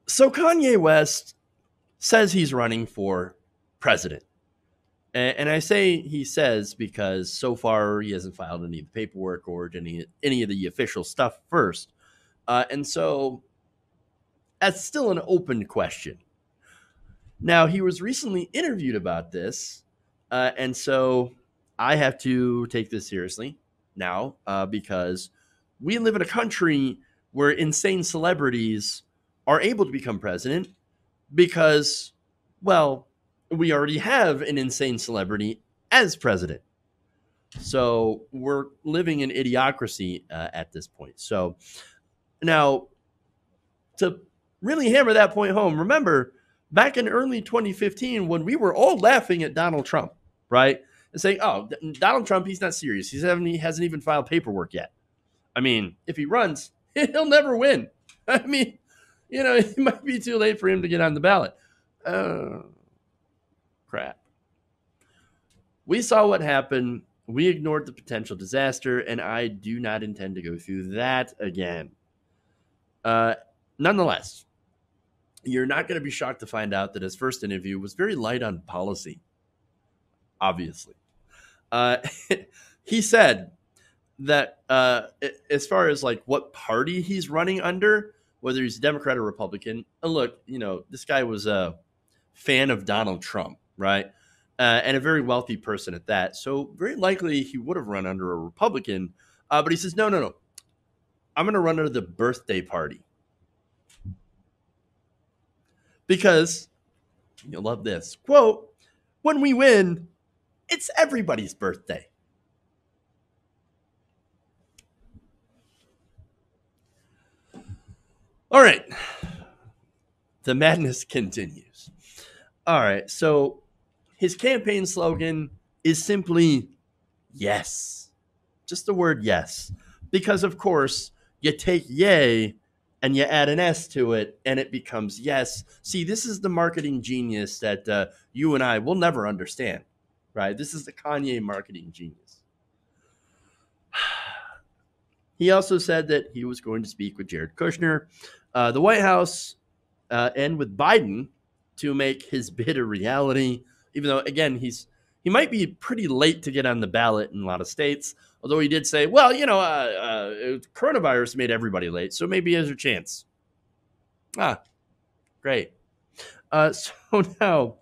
So Kanye West says he's running for president. And I say he says because so far he hasn't filed any of the paperwork or any of the official stuff first. And so that's still an open question. Now, he was recently interviewed about this. And so I have to take this seriously now because we live in a country where insane celebrities are able to become president because, well, we already have an insane celebrity as president. So we're living in idiocracy at this point. So now, to really hammer that point home, remember back in early 2015 when we were all laughing at Donald Trump, right? And saying, oh, Donald Trump, he's not serious. He hasn't even filed paperwork yet. I mean, if he runs, he'll never win. I mean, it might be too late for him to get on the ballot. Crap. We saw what happened. We ignored the potential disaster, and I do not intend to go through that again. Nonetheless, you're not going to be shocked to find out that his first interview was very light on policy, obviously. He said that as far as like what party he's running under, whether he's Democrat or Republican, look, this guy was a fan of Donald Trump, right? And a very wealthy person at that. So very likely he would have run under a Republican. But he says, no. I'm going to run under the birthday party. Because, you'll love this, quote, when we win, it's everybody's birthday. All right. The madness continues. All right. So his campaign slogan is simply yes. Just the word yes. Because, of course, you take yay and you add an S to it and it becomes yes. See, this is the marketing genius that you and I will never understand, right? This is the Kanye marketing genius. He also said that he was going to speak with Jared Kushner, the White House, and with Biden to make his bid a reality, even though, again, he might be pretty late to get on the ballot in a lot of states, although he did say, well, coronavirus made everybody late, so maybe there's a chance. Great. So now,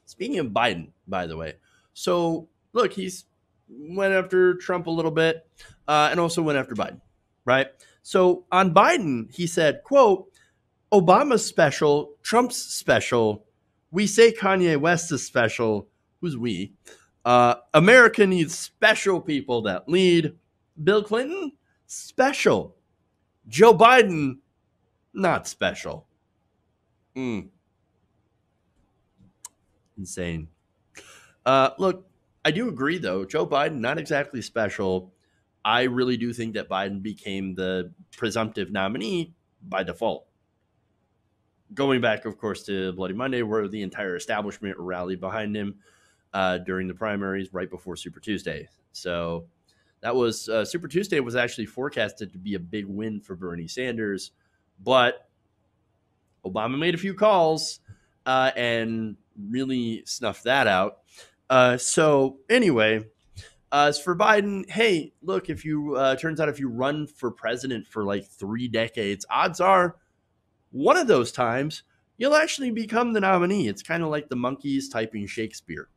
speaking of Biden, by the way, so look, he's went after Trump a little bit and also went after Biden, right? So on Biden, he said, quote, Obama's special, Trump's special. We say Kanye West is special. Who's we? America needs special people that lead. Bill Clinton, special. Joe Biden, not special. Insane. Look, I do agree, though. Joe Biden, not exactly special. I really do think that Biden became the presumptive nominee by default. Going back, of course, to Bloody Monday, where the entire establishment rallied behind him during the primaries right before Super Tuesday. So that was Super Tuesday was actually forecasted to be a big win for Bernie Sanders, but Obama made a few calls and really snuffed that out. So anyway, as for Biden, hey, look, if you turns out if you run for president for like 3 decades, odds are one of those times you'll actually become the nominee. It's kind of like the monkeys typing Shakespeare.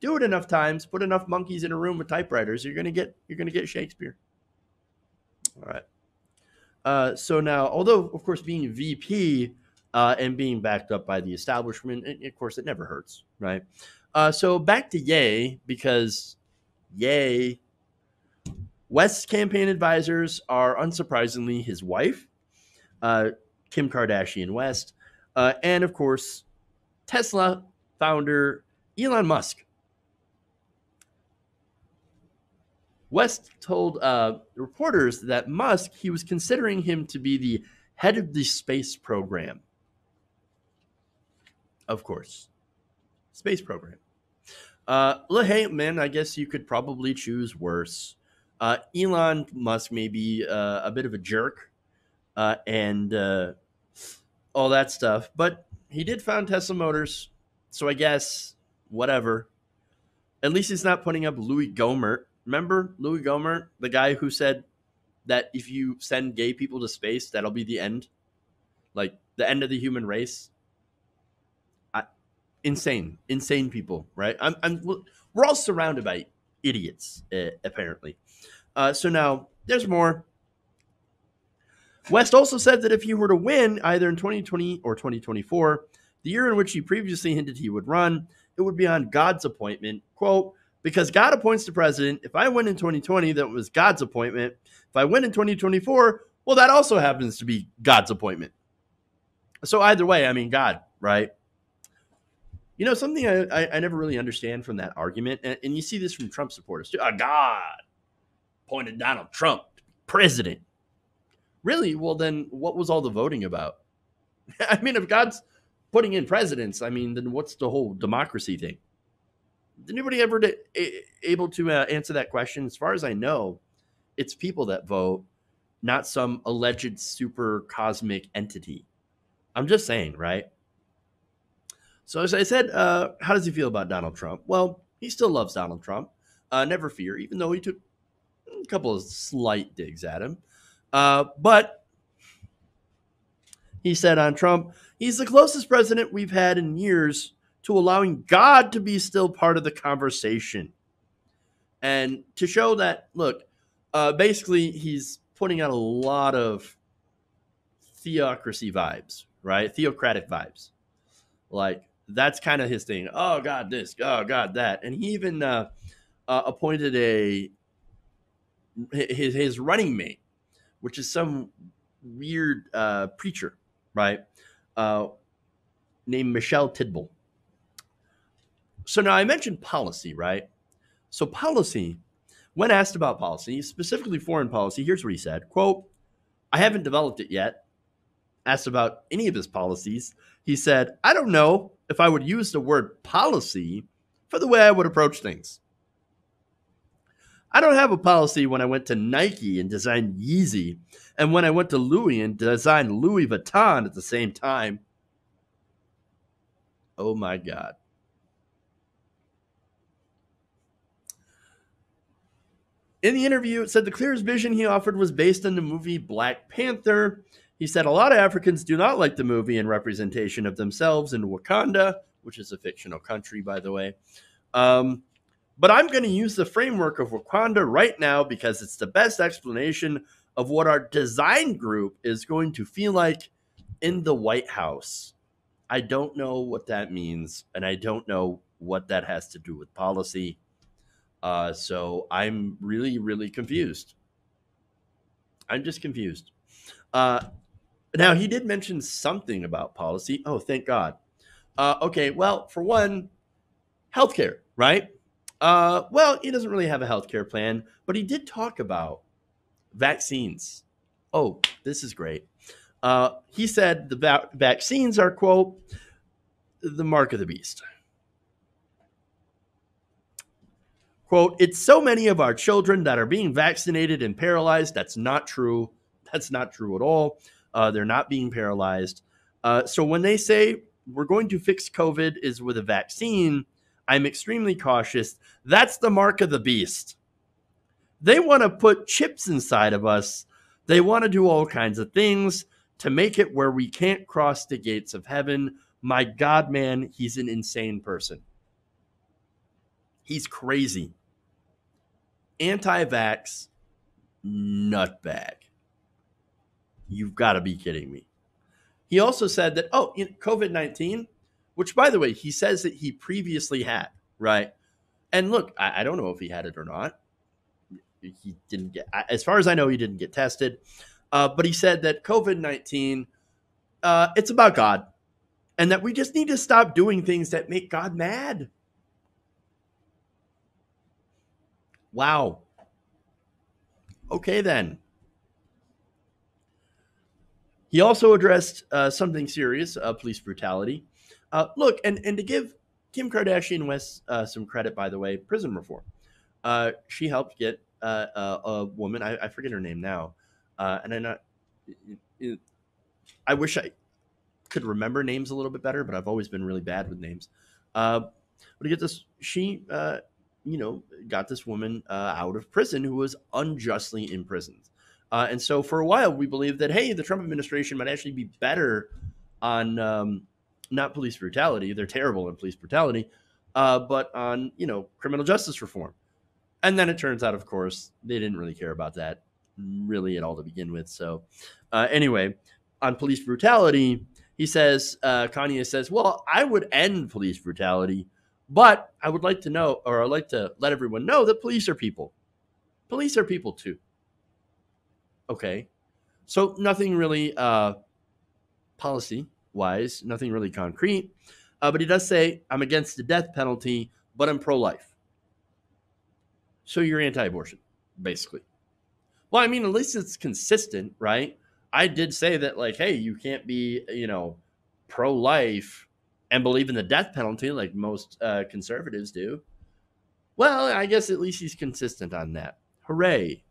Do it enough times, put enough monkeys in a room with typewriters, you're gonna get Shakespeare. All right. So now, although of course being VP and being backed up by the establishment, of course it never hurts, right? So back to Ye, because Ye, West's campaign advisors are unsurprisingly his wife, Kim Kardashian West, and of course Tesla founder Elon Musk. West told reporters that Musk, he was considering him to be the head of the space program. Of course. Space program. Hey, man, I guess you could probably choose worse. Elon Musk may be a bit of a jerk and all that stuff. But he did found Tesla Motors, so I guess whatever. At least he's not putting up Louis Gohmert. Remember Louis Gohmert, the guy who said that if you send gay people to space, that'll be the end, like the end of the human race. I, insane people, right? We're all surrounded by idiots, apparently. So now there's more. West also said that if he were to win either in 2020 or 2024, the year in which he previously hinted he would run, it would be on God's appointment. Quote, because God appoints the president. If I win in 2020, that was God's appointment. If I win in 2024, well, that also happens to be God's appointment. So either way, I mean, God, right? You know, something I never really understand from that argument, and you see this from Trump supporters too. God appointed Donald Trump president. Really? Well, then what was all the voting about? I mean, if God's putting in presidents, I mean, then what's the whole democracy thing? Did anybody ever able to answer that question? As far as I know, it's people that vote, not some alleged super cosmic entity. I'm just saying, right? So as I said, how does he feel about Donald Trump? Well, he still loves Donald Trump. Never fear, even though he took a couple of slight digs at him. But he said on Trump, he's the closest president we've had in years to allowing God to be still part of the conversation. And to show that, look, basically he's putting out a lot of theocracy vibes, right? Theocratic vibes. Like, that's kind of his thing. Oh, God, this. Oh, God, that. And he even appointed his running mate, which is some weird preacher, right? Named Michelle Tidball. So now I mentioned policy, right? So policy, when asked about policy, specifically foreign policy, here's what he said, quote, I haven't developed it yet. Asked about any of his policies, he said, I don't know if I would use the word policy for the way I would approach things. I don't have a policy when I went to Nike and designed Yeezy, and when I went to Louis and designed Louis Vuitton at the same time. Oh my God. In the interview, it said the clearest vision he offered was based on the movie Black Panther. He said a lot of Africans do not like the movie and representation of themselves in Wakanda, which is a fictional country, by the way. But I'm going to use the framework of Wakanda right now because it's the best explanation of what our design group is going to feel like in the White House. I don't know what that means, and I don't know what that has to do with policy. So I'm really, really confused. I'm just confused. Now, he did mention something about policy. Oh, thank God. Okay, well, for one, healthcare, right? Well, he doesn't really have a healthcare plan, but he did talk about vaccines. Oh, this is great. He said the vaccines are, quote, the mark of the beast. Quote, it's so many of our children that are being vaccinated and paralyzed. That's not true. That's not true at all. They're not being paralyzed. So when they say we're going to fix COVID is with a vaccine, I'm extremely cautious. That's the mark of the beast. They want to put chips inside of us. They want to do all kinds of things to make it where we can't cross the gates of heaven. My God, man, he's an insane person. He's crazy. Anti-vax nutbag. You've got to be kidding me. He also said that, COVID-19, which, by the way, he says that he previously had, right? And look, I don't know if he had it or not. He didn't get, as far as I know, he didn't get tested. But he said that COVID-19, it's about God. And that we just need to stop doing things that make God mad. Wow. Okay, then. He also addressed something serious, police brutality. Look, and to give Kim Kardashian West some credit, by the way, prison reform. She helped get a woman, I forget her name now, and I wish could remember names a little bit better, but I've always been really bad with names. But to get this, she, got this woman out of prison who was unjustly imprisoned. And so for a while, we believed that, hey, the Trump administration might actually be better on not police brutality. They're terrible in police brutality, but on, criminal justice reform. And then it turns out, of course, they didn't really care about that really at all to begin with. So anyway, on police brutality, he says, Kanye says, well, I would end police brutality, but I would like to know, or I'd like to let everyone know that police are people. Police are people too. Okay. So nothing really policy-wise, nothing really concrete. But he does say, I'm against the death penalty, but I'm pro-life. So you're anti-abortion, basically. Well, I mean, at least it's consistent, right? I did say that, like, hey, you can't be, pro-life and believe in the death penalty like most conservatives do. Well, I guess at least he's consistent on that. Hooray.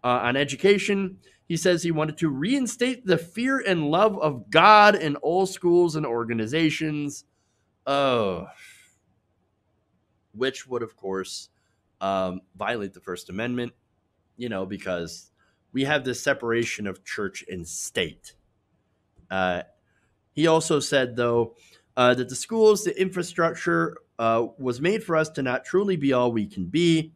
On education, he says he wanted to reinstate the fear and love of God in all schools and organizations. Oh, which would, of course, violate the First Amendment, because we have this separation of church and state. He also said, though, that the schools, the infrastructure was made for us to not truly be all we can be,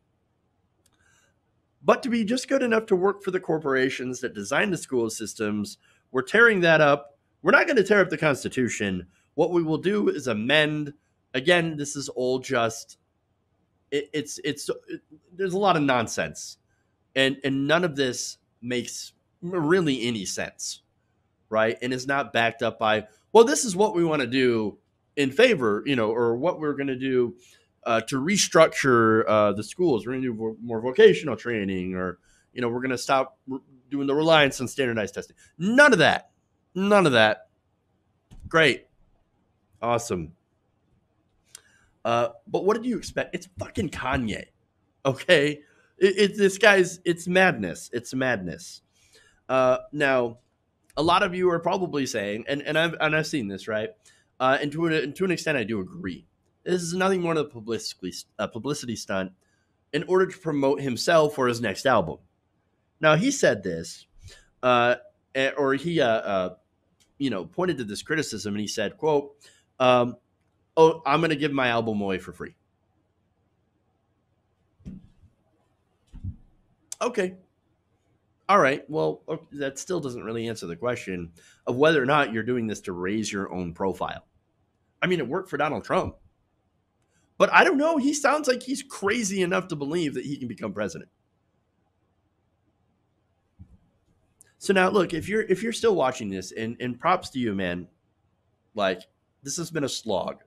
but to be just good enough to work for the corporations that design the school systems. We're tearing that up. We're not going to tear up the Constitution. What we will do is amend. Again, this is all just, there's a lot of nonsense. And none of this makes really any sense, right? And is not backed up by, well, this is what we want to do in favor, or what we're going to do to restructure the schools. We're going to do more vocational training, or, we're going to stop doing the reliance on standardized testing. None of that. None of that. Great. Awesome. But what did you expect? It's fucking Kanye. Okay? It's madness. It's madness. Now, a lot of you are probably saying, and I've seen this, right? And to an extent, I do agree. This is nothing more than a publicity stunt in order to promote himself or his next album. Now, he said this, or he, pointed to this criticism, and he said, quote, I'm going to give my album away for free. Okay. All right. Well, that still doesn't really answer the question of whether or not you're doing this to raise your own profile. I mean, it worked for Donald Trump. But I don't know. He sounds like he's crazy enough to believe that he can become president. So now, look, if you're still watching this, and props to you, man, like, this has been a slog.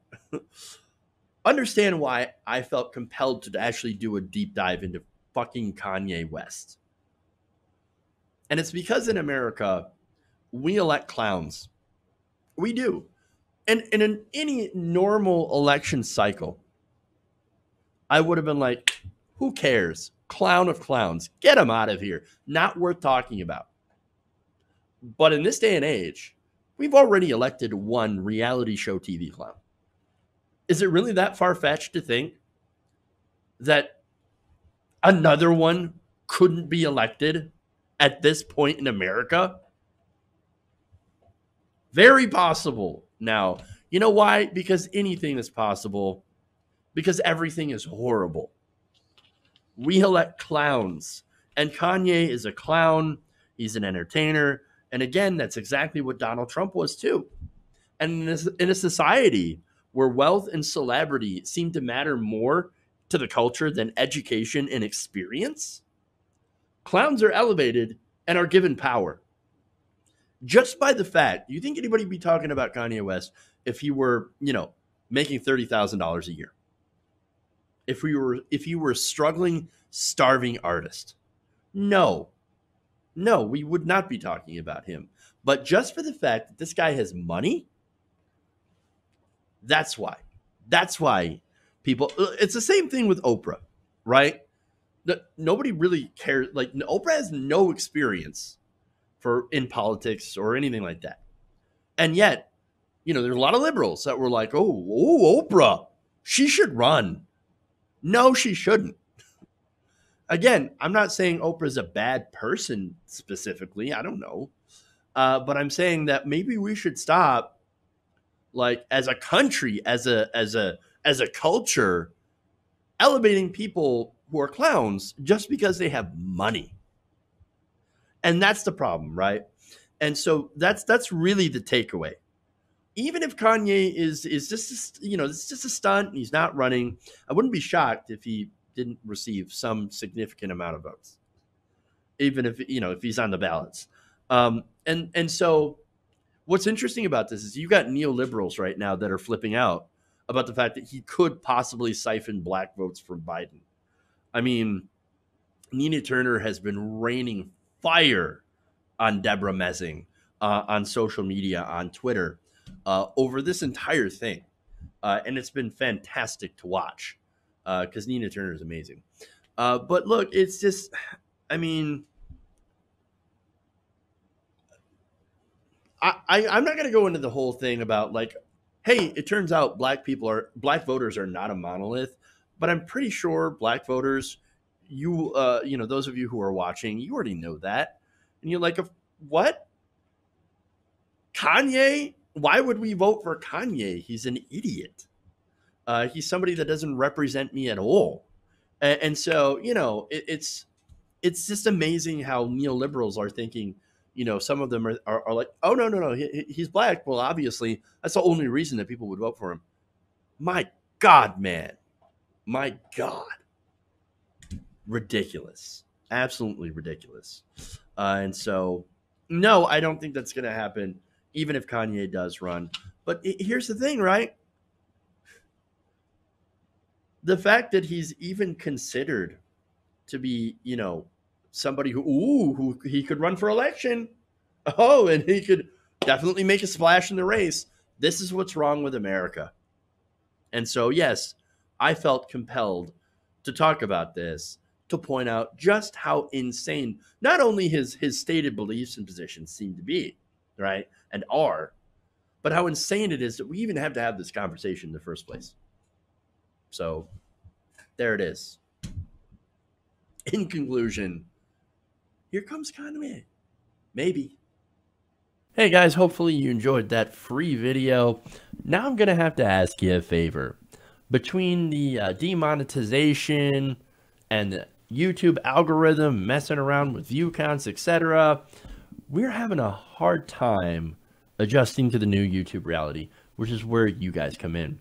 Understand why I felt compelled to actually do a deep dive into fucking Kanye West. And it's because in America, we elect clowns. We do. And in any normal election cycle, I would have been like, who cares? Clown of clowns. Get him out of here. Not worth talking about. But in this day and age, we've already elected one reality show TV clown. Is it really that far-fetched to think that another one couldn't be elected at this point in America? Very possible. Now, you know why? Because anything is possible. Because everything is horrible. We elect clowns. And Kanye is a clown. He's an entertainer. And again, that's exactly what Donald Trump was too. And in a society where wealth and celebrity seem to matter more to the culture than education and experience, clowns are elevated and are given power. Just by the fact, you think anybody would be talking about Kanye West if he were, making $30,000 a year? If you were a struggling, starving artist? No, we would not be talking about him. But just for the fact that this guy has money, that's why. That's why people. It's the same thing with Oprah, right? Nobody really cares. Like, Oprah has no experience in politics or anything like that. And yet, there's a lot of liberals that were like, oh, Oprah, she should run. No, she shouldn't. Again, I'm not saying Oprah's a bad person specifically. I don't know. But I'm saying that maybe we should stop, like, as a country, as a culture, elevating people who are clowns just because they have money. And that's the problem, right? And so that's really the takeaway. Even if Kanye is just it's just a stunt and he's not running, I wouldn't be shocked if he didn't receive some significant amount of votes, even if if he's on the ballots. And so what's interesting about this is you got neoliberals right now that are flipping out about the fact that he could possibly siphon black votes from Biden. I mean, Nina Turner has been raining fire on Deborah Messing on social media, on Twitter, over this entire thing. And it's been fantastic to watch because Nina Turner is amazing. But look, it's just, I mean, I'm not going to go into the whole thing about like, hey, it turns out black voters are not a monolith, but I'm pretty sure black voters, those of you who are watching, you already know that. And you're like, what? Kanye? Why would we vote for Kanye? He's an idiot. He's somebody that doesn't represent me at all. And so, it's just amazing how neoliberals are thinking. Some of them are like, oh, no, he's black. Well, obviously, that's the only reason that people would vote for him. My God, man. My God. Ridiculous. Absolutely ridiculous. And so, no, I don't think that's going to happen, even if Kanye does run. But here's the thing, right? The fact that he's even considered to be, somebody who he could run for election. Oh, and he could definitely make a splash in the race. This is what's wrong with America. And so, yes, I felt compelled to talk about this, to point out just how insane not only his stated beliefs and positions seem to be, right, and are, but how insane it is that we even have to have this conversation in the first place. So there it is. In conclusion, here comes Kanye. Maybe. Hey guys, hopefully you enjoyed that free video. Now I'm going to have to ask you a favor. Between the demonetization and the YouTube algorithm messing around with view counts, etc., we're having a hard time adjusting to the new YouTube reality, which is where you guys come in.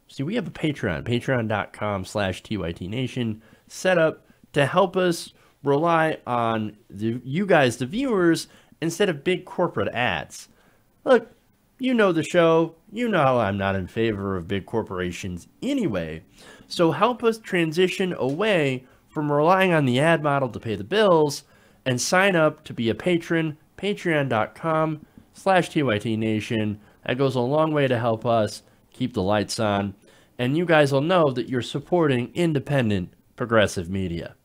See, we have a Patreon, patreon.com/TYTNation, set up to help us rely on you guys, the viewers, instead of big corporate ads. Look, you know the show. You know I'm not in favor of big corporations anyway. So help us transition away from relying on the ad model to pay the bills and sign up to be a patron, patreon.com/TYTNation. That goes a long way to help us keep the lights on. And you guys will know that you're supporting independent, progressive media.